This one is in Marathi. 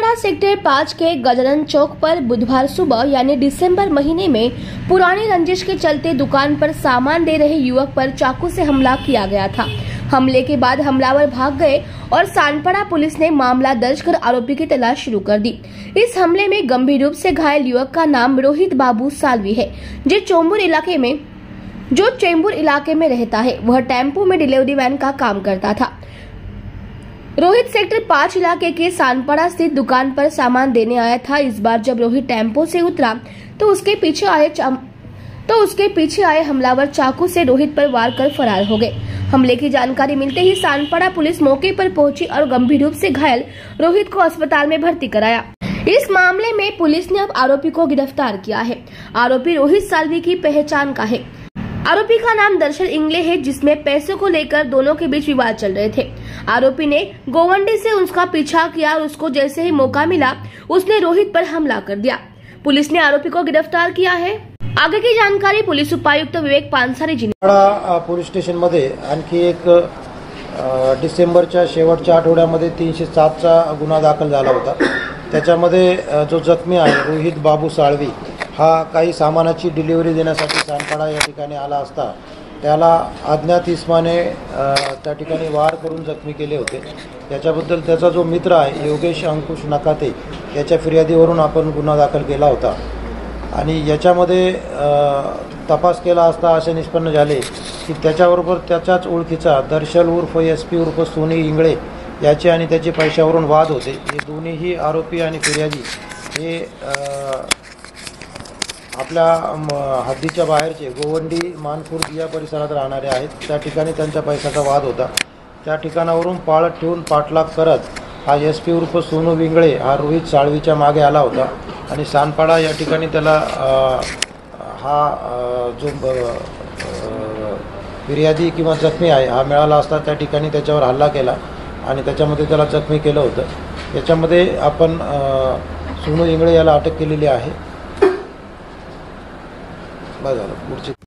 सानपड़ा सेक्टर 5 के गजानन चौक पर बुधवार सुबह यानी दिसंबर महीने में पुरानी रंजिश के चलते दुकान पर सामान दे रहे युवक पर चाकू से हमला किया गया था। हमले के बाद हमलावर भाग गए और सानपड़ा पुलिस ने मामला दर्ज कर आरोपी की तलाश शुरू कर दी। इस हमले में गंभीर रूप से घायल युवक का नाम रोहित बाबू सालवी है, जो चेंबूर इलाके में रहता है। वह टेम्पो में डिलीवरी वैन का काम करता था। रोहित सेक्टर 5 इलाके के सानपड़ा स्थित दुकान पर सामान देने आया था। इस बार जब रोहित टेम्पो से उतरा तो उसके पीछे आए हमलावर चाकू से रोहित पर वार कर फरार हो गए। हमले की जानकारी मिलते ही सानपड़ा पुलिस मौके पर पहुंची और गंभीर रूप से घायल रोहित को अस्पताल में भर्ती कराया। इस मामले में पुलिस ने अब आरोपी को गिरफ्तार किया है। आरोपी रोहित सालवी की पहचान का है। आरोपी का नाम दर्शन इंगले है, जिसमें पैसों को लेकर दोनों के बीच विवाद चल रहे थे। आरोपी ने गोवंडी से उसका पीछा किया और उसको जैसे ही मौका मिला उसने रोहित पर हमला कर दिया। पुलिस ने आरोपी को गिरफ्तार किया है। आगे की जानकारी पुलिस उपायुक्त विवेक पानसरे जी ने पोलीस स्टेशन मध्ये आणखी एक डिसेंबरच्या शेवटच्या आठवड्यामध्ये 307चा गुन्हा दाखल झाला होता। त्याच्यामध्ये जो जखमी आहे रोहित बाबू साळवी हा काही सामानाची डिलिव्हरी देण्यासाठी सानपड़ा या ठिकाणी आला असता त्याला अज्ञात इसमाने त्या ठिकाणी वार करून जखमी केले होते। त्याच्याबद्दल त्याचा जो मित्र आहे योगेश अंकुश नकाते याच्या फिर्यादीवरून आपण गुन्हा दाखल केला होता आणि याच्यामध्ये तपास केला असता असे निष्पन्न झाले की त्याच्याबरोबर त्याच्याच ओळखीचा दर्शन उर्फ SP उर्फ सोनी इंगळे याचे आणि त्याचे पैशावरून वाद होते। हे दोन्हीही आरोपी आणि फिर्यादी हे आपल्या हद्दीच्या बाहेरचे गोवंडी मानखुर्द या परिसरात राहणारे आहेत। त्या ठिकाणी त्यांचा पैशाचा वाद होता। त्या ठिकाणावरून पाळत ठेवून पाठलाग करत हा SP उर्फ सोनू विंगळे हा रोहित साळवीच्या मागे आला होता आणि सानपड़ा या ठिकाणी त्याला हा जो फिर्यादी किंवा जखमी आहे हा मिळाला असता त्या ठिकाणी त्याच्यावर हल्ला केला आणि त्याच्यामध्ये त्याला जखमी केलं होतं। याच्यामध्ये आपण सोनू इंगळे याला अटक केलेली आहे। बस झालं पुढची